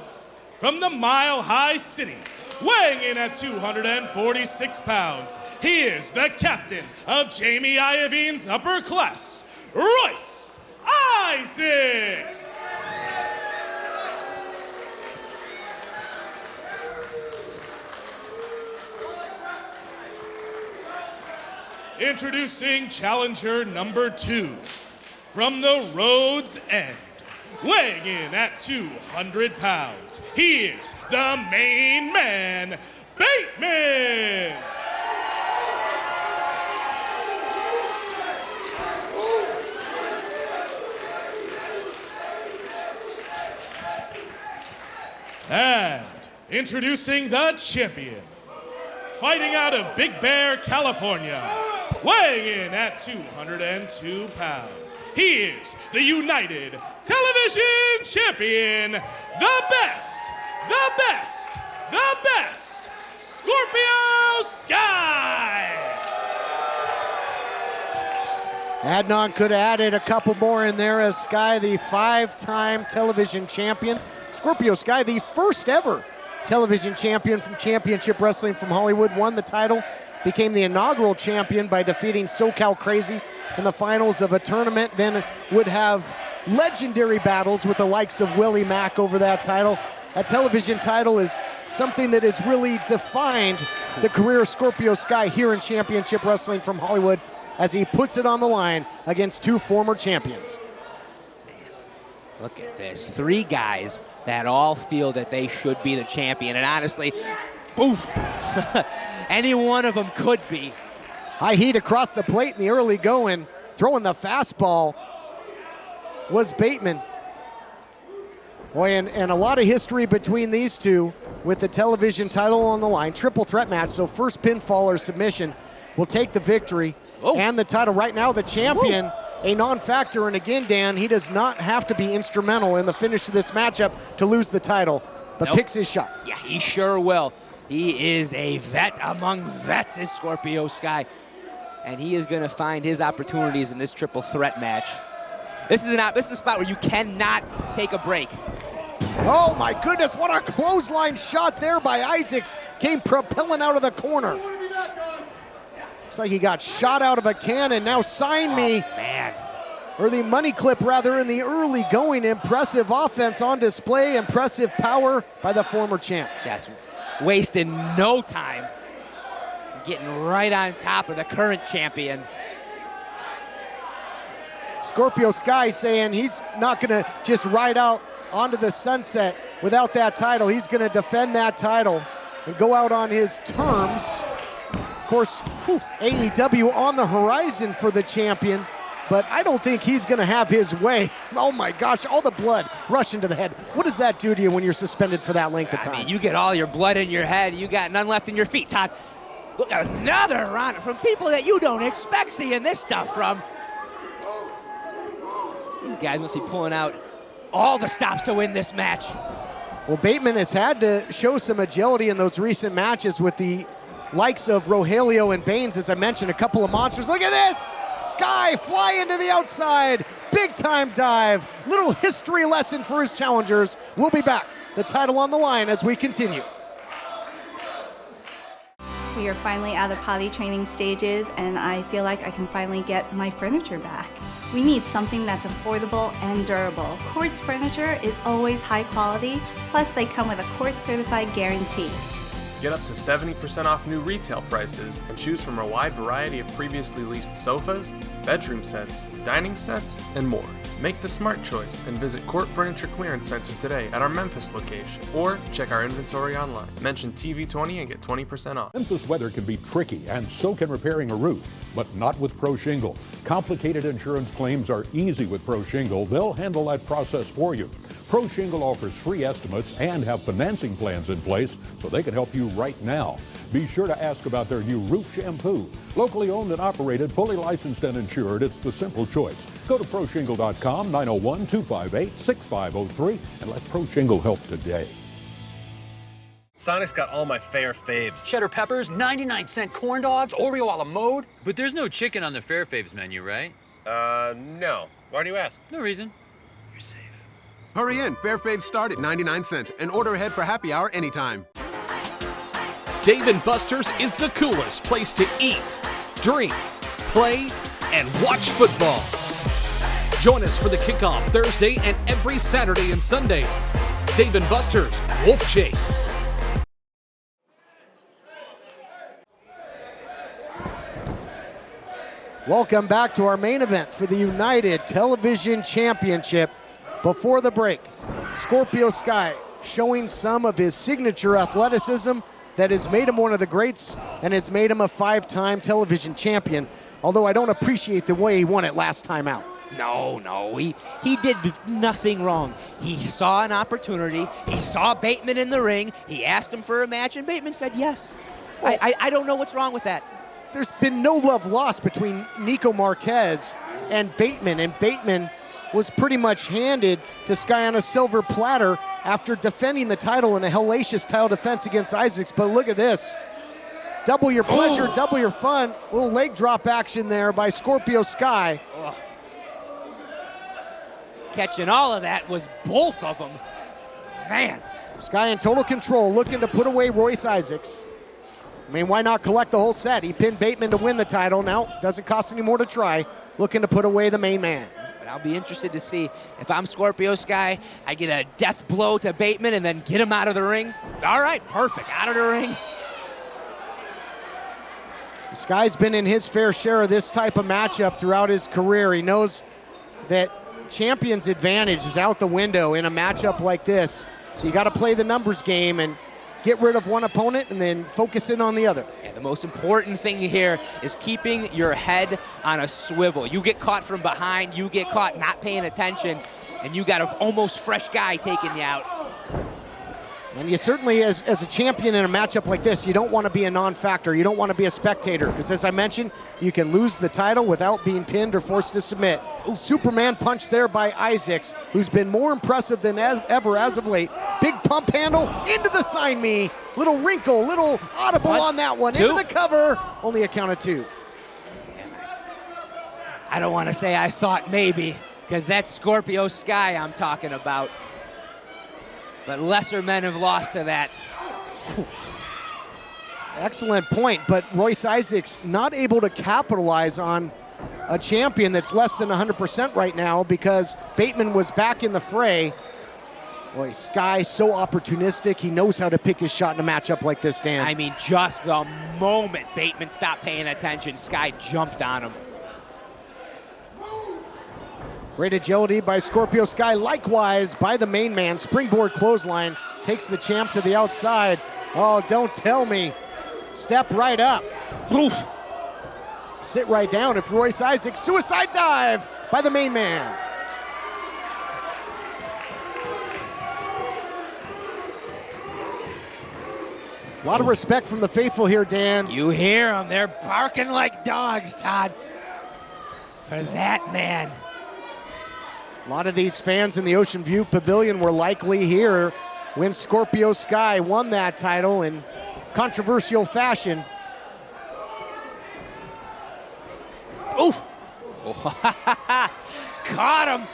Speaker 4: from the Mile High City, weighing in at 246 pounds. He is the captain of Jamie Iovine's upper class, Royce Isaacs. Introducing challenger number 2 from the Rhodes End, weighing in at 200 pounds. He is the main man, Bateman. And introducing the champion, fighting out of Big Bear, California, weighing in at 202 pounds. He is the United Television Champion, the best, Scorpio Sky!
Speaker 5: Adnan could have added a couple more in there as Sky, the 5-time television champion. Scorpio Sky, the first ever television champion from Championship Wrestling from Hollywood, won the title, became the inaugural champion by defeating SoCal Crazy in the finals of a tournament, then would have legendary battles with the likes of Willie Mack over that title. That television title is something that has really defined the career of Scorpio Sky here in Championship Wrestling from Hollywood as he puts it on the line against 2 former champions.
Speaker 6: Man, look at this. 3 guys that all feel that they should be the champion. And honestly, oof, any one of them could be.
Speaker 5: High heat across the plate in the early going. Throwing the fastball was Bateman. Boy, and a lot of history between these two with the television title on the line. Triple threat match, so first pinfall or submission will take the victory and the title. Right now, the champion, a non-factor. And again, Dan, he does not have to be instrumental in the finish of this matchup to lose the title, but picks his shot.
Speaker 6: Yeah, he sure will. He is a vet among vets, is Scorpio Sky. And he is going to find his opportunities in this triple threat match. This is a spot where you cannot take a break.
Speaker 5: Oh my goodness, what a clothesline shot there by Isaacs. Came propelling out of the corner. Looks like he got shot out of a cannon. Now sign me.
Speaker 6: Man.
Speaker 5: Or the money clip rather in the early going. Impressive offense on display. Impressive power by the former champ.
Speaker 6: Just wasting no time. Getting right on top of the current champion.
Speaker 5: Scorpio Sky saying he's not gonna just ride out onto the sunset without that title. He's gonna defend that title and go out on his terms. Of course, AEW on the horizon for the champion, but I don't think he's gonna have his way. Oh my gosh, all the blood rushing to the head. What does that do to you when you're suspended for that length of time?
Speaker 6: I mean, you get all your blood in your head, you got none left in your feet, Todd. Look, another round from people that you don't expect seeing this stuff from. These guys must be pulling out all the stops to win this match.
Speaker 5: Well, Bateman has had to show some agility in those recent matches with the likes of Rogelio and Baines, as I mentioned, a couple of monsters. Look at this! Sky fly into the outside. Big time dive. Little history lesson for his challengers. We'll be back. The title on the line as we continue.
Speaker 15: We are finally out of potty training stages, and I feel like I can finally get my furniture back. We need something that's affordable and durable. Quartz furniture is always high quality, plus they come with a Quartz certified guarantee.
Speaker 16: Get up to 70% off new retail prices and choose from a wide variety of previously leased sofas, bedroom sets, dining sets, and more. Make the smart choice and visit Court Furniture Clearance Center today at our Memphis location, or check our inventory online. Mention TV20 and get 20% off.
Speaker 25: Memphis weather can be tricky, and so can repairing a roof, but not with Pro Shingle. Complicated insurance claims are easy with Pro Shingle. They'll handle that process for you. Pro Shingle offers free estimates and have financing plans in place so they can help you right now. Be sure to ask about their new roof shampoo. Locally owned and operated, fully licensed and insured, it's the simple choice. Go to ProShingle.com, 901-258-6503, and let Pro Shingle help today.
Speaker 1: Sonic's got all my fair faves.
Speaker 9: Cheddar peppers, 99-cent corn dogs, Oreo a la mode. But there's no chicken on the fair faves menu, right?
Speaker 1: No. Why do you ask?
Speaker 9: No reason.
Speaker 1: You're safe.
Speaker 14: Hurry in. Fair faves start at 99 cents and order ahead for happy hour anytime.
Speaker 11: Dave & Buster's is the coolest place to eat, drink, play, and watch football. Join us for the kickoff Thursday and every Saturday and Sunday. Dave & Buster's Wolf Chase.
Speaker 5: Welcome back to our main event for the United Television Championship. Before the break, Scorpio Sky showing some of his signature athleticism that has made him one of the greats and has made him a 5-time television champion, although I don't appreciate the way he won it last time out.
Speaker 6: No, he did nothing wrong. He saw an opportunity. He saw Bateman in the ring. He asked him for a match, and Bateman said yes. Well, I don't know what's wrong with that.
Speaker 5: There's been no love lost between Nico Marquez and Bateman was pretty much handed to Sky on a silver platter after defending the title in a hellacious title defense against Isaacs. But look at this. Double your pleasure, double your fun. Little leg drop action there by Scorpio Sky.
Speaker 6: Oh. Catching all of that was both of them. Man.
Speaker 5: Sky in total control, looking to put away Royce Isaacs. I mean, why not collect the whole set? He pinned Bateman to win the title. Now, doesn't cost any more to try. Looking to put away the main man.
Speaker 6: But I'll be interested to see if I'm Scorpio Sky, I get a death blow to Bateman and then get him out of the ring. All right, perfect, out of the ring.
Speaker 5: Sky's been in his fair share of this type of matchup throughout his career. He knows that champion's advantage is out the window in a matchup like this. So you got to play the numbers game and get rid of one opponent and then focus in on the other.
Speaker 6: And the most important thing here is keeping your head on a swivel. You get caught from behind, you get caught not paying attention, and you got an almost fresh guy taking you out.
Speaker 5: And you certainly, as a champion in a matchup like this, you don't want to be a non-factor. You don't want to be a spectator, because as I mentioned, you can lose the title without being pinned or forced to submit. Ooh, Superman punch there by Isaacs, who's been more impressive than ever as of late. Big pump handle into the sign me. Little wrinkle, little audible on that one. Into the cover, only a count of 2.
Speaker 6: I don't want to say I thought maybe, because that's Scorpio Sky I'm talking about. But lesser men have lost to that.
Speaker 5: Excellent point, but Royce Isaacs not able to capitalize on a champion that's less than 100% right now because Bateman was back in the fray. Boy, Sky so opportunistic. He knows how to pick his shot in a matchup like this, Dan.
Speaker 6: I mean, just the moment Bateman stopped paying attention, Sky jumped on him.
Speaker 5: Great agility by Scorpio Sky, likewise by the main man. Springboard clothesline, takes the champ to the outside. Oh, don't tell me. Step right up. Poof. Sit right down if Royce Isaacs. Suicide dive by the main man. A lot of respect from the faithful here, Dan.
Speaker 6: You hear them. They're barking like dogs, Todd. For that man.
Speaker 5: A lot of these fans in the Ocean View Pavilion were likely here when Scorpio Sky won that title in controversial fashion.
Speaker 6: Ooh! Caught him!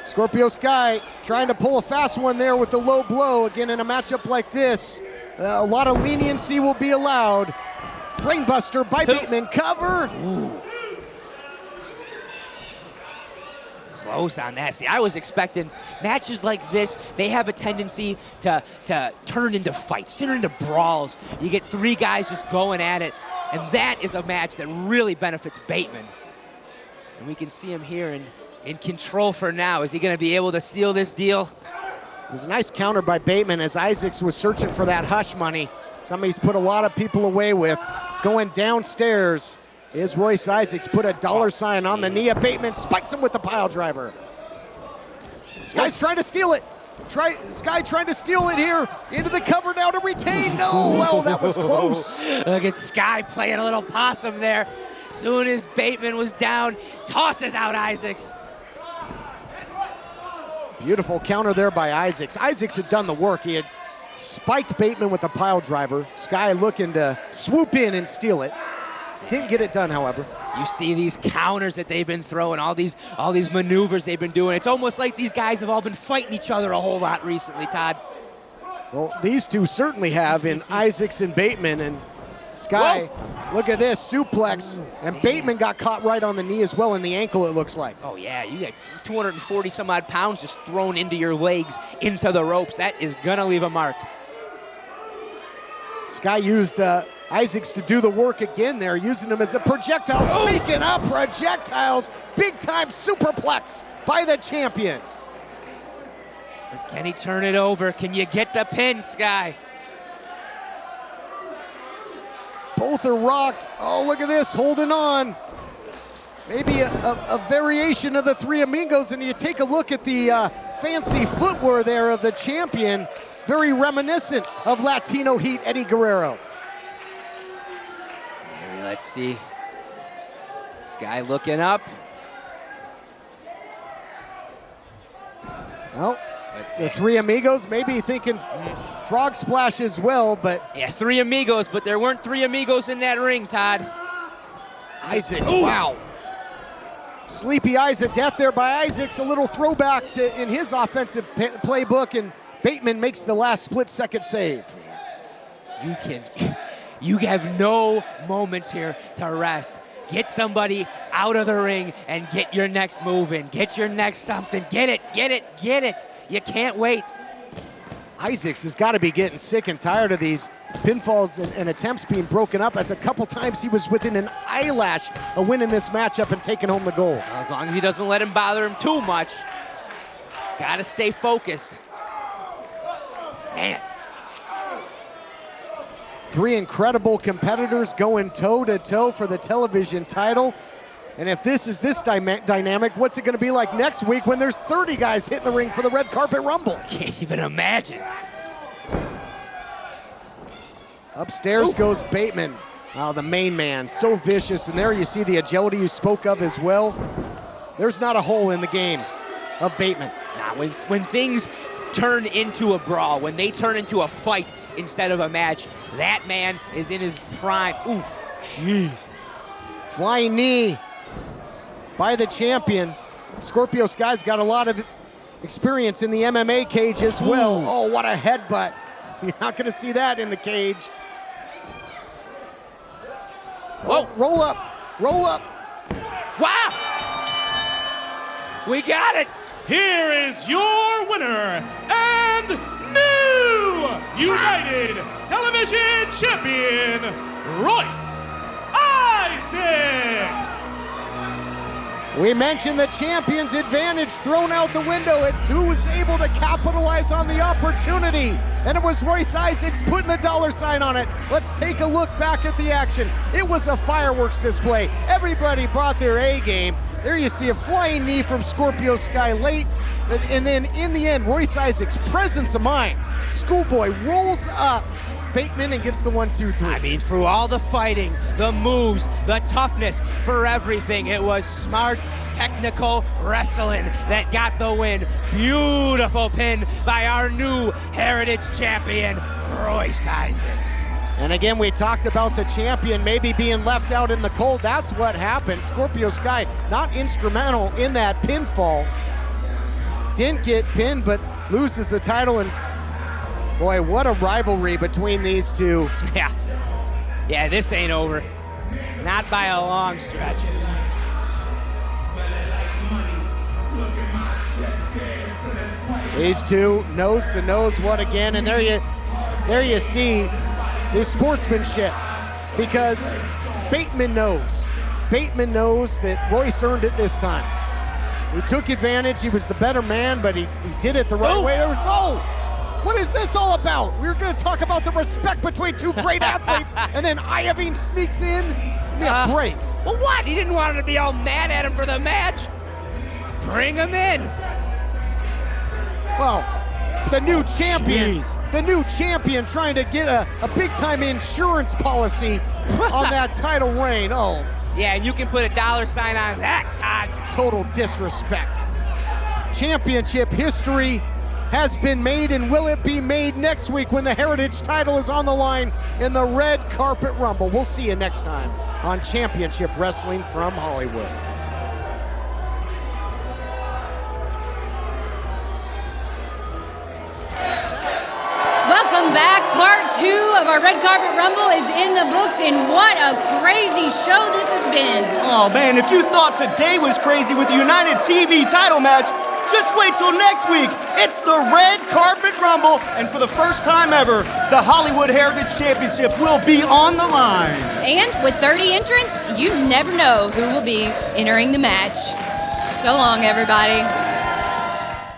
Speaker 5: Scorpio Sky trying to pull a fast one there with the low blow. Again, in a matchup like this, a lot of leniency will be allowed. Brainbuster by Bateman, cover!
Speaker 6: Ooh. Close on that. See, I was expecting matches like this, they have a tendency to turn into fights, turn into brawls. You get 3 guys just going at it, and that is a match that really benefits Bateman. And we can see him here in control for now. Is he going to be able to seal this deal?
Speaker 5: It was a nice counter by Bateman as Isaacs was searching for that hush money. Somebody's put a lot of people away with. Going downstairs is Royce Isaacs, put a dollar sign on the knee of Bateman, spikes him with the pile driver. Sky's trying to steal it. Sky trying to steal it here. Into the cover now to retain. No, well, that was close.
Speaker 6: Look at Sky playing a little possum there. Soon as Bateman was down, tosses out Isaacs.
Speaker 5: Beautiful counter there by Isaacs. Isaacs had done the work. He had spiked Bateman with the pile driver. Sky looking to swoop in and steal it. Didn't get it done, however.
Speaker 6: You see these counters that they've been throwing, all these maneuvers they've been doing. It's almost like these guys have all been fighting each other a whole lot recently, Todd.
Speaker 5: Well, these two certainly have in Isaacs and Bateman. And Sky, look at this, suplex. And Bateman got caught right on the knee as well, and the ankle, it looks like.
Speaker 6: Oh, yeah, you got 240 some odd pounds just thrown into your legs, into the ropes. That is gonna leave a mark.
Speaker 5: Sky used Isaacs to do the work again there, using him as a projectile. Oh. Speaking of projectiles, big-time superplex by the champion.
Speaker 6: Can he turn it over? Can you get the pin, Sky?
Speaker 5: Both are rocked. Oh, look at this, holding on. Maybe a variation of the Three Amigos, and you take a look at the fancy footwear there of the champion. Very reminiscent of Latino Heat Eddie Guerrero.
Speaker 6: Let's see. Sky looking up.
Speaker 5: Well, the Three Amigos maybe thinking frog splash as well, but...
Speaker 6: Yeah, Three Amigos, but there weren't Three Amigos in that ring, Todd.
Speaker 5: Isaacs, wow. Sleepy eyes of death there by Isaacs. A little throwback to in his offensive playbook, and Bateman makes the last split-second save.
Speaker 6: You have no moments here to rest. Get somebody out of the ring and get your next move in. Get your next something. Get it, get it, get it. You can't wait.
Speaker 5: Isaacs has got to be getting sick and tired of these pinfalls and attempts being broken up. That's a couple times he was within an eyelash of winning this matchup and taking home the gold.
Speaker 6: As long as he doesn't let him bother him too much. Gotta stay focused. Man.
Speaker 5: 3 incredible competitors going toe-to-toe for the television title. And if this is this dynamic, what's it going to be like next week when there's 30 guys hitting the ring for the Red Carpet Rumble?
Speaker 6: Can't even imagine.
Speaker 5: Upstairs goes Bateman. Oh, the main man, so vicious. And there you see the agility you spoke of as well. There's not a hole in the game of Bateman.
Speaker 6: Nah, when things turn into a brawl, when they turn into a fight instead of a match, that man is in his prime. Ooh, jeez.
Speaker 5: Flying knee by the champion. Scorpio Sky's got a lot of experience in the MMA cage as well.
Speaker 6: Ooh.
Speaker 5: Oh, what a headbutt. You're not going to see that in the cage.
Speaker 6: Whoa.
Speaker 5: Roll up. Roll up.
Speaker 6: Wow. We got it.
Speaker 4: Here is your winner and new United Television Champion, Royce Isaacs.
Speaker 5: We mentioned the champion's advantage thrown out the window. It's who was able to capitalize on the opportunity. And it was Royce Isaacs putting the dollar sign on it. Let's take a look back at the action. It was a fireworks display. Everybody brought their A game. There you see a flying knee from Scorpio Sky late. And then in the end, Royce Isaacs' presence of mind. Schoolboy rolls up Bateman and gets the 1-2-3.
Speaker 6: I mean, through all the fighting, the moves, the toughness, for everything, it was smart, technical wrestling that got the win. Beautiful pin by our new Heritage Champion, Royce Isaacs.
Speaker 5: And again, we talked about the champion maybe being left out in the cold. That's what happened. Scorpio Sky not instrumental in that pinfall. Didn't get pinned, but loses the title. And boy, what a rivalry between these two.
Speaker 6: Yeah, this ain't over. Not by a long stretch.
Speaker 5: These two nose to nose, what again? And there you see his sportsmanship, because Bateman knows that Royce earned it this time. He took advantage. He was the better man, but he did it the right way. There was what is this all about? We were going to talk about the respect between two great athletes, and then Iovine sneaks in. Give me a break.
Speaker 6: Well, what? He didn't want to be all mad at him for the match. Bring him in.
Speaker 5: Well, the new champion. The new champion trying to get a big-time insurance policy on that title reign. Oh.
Speaker 6: Yeah, and you can put a dollar sign on that, Todd.
Speaker 5: Total disrespect. Championship history has been made, and will it be made next week when the Heritage title is on the line in the Red Carpet Rumble? We'll see you next time on Championship Wrestling from Hollywood.
Speaker 3: Welcome back. Part 2 of our Red Carpet Rumble is in the books, and what a crazy show this has been.
Speaker 2: Oh man, if you thought today was crazy with the United TV title match, just wait till next week. It's the Red Carpet Rumble, and for the first time ever, the Hollywood Heritage Championship will be on the line.
Speaker 3: And with 30 entrants, you never know who will be entering the match. So long, everybody.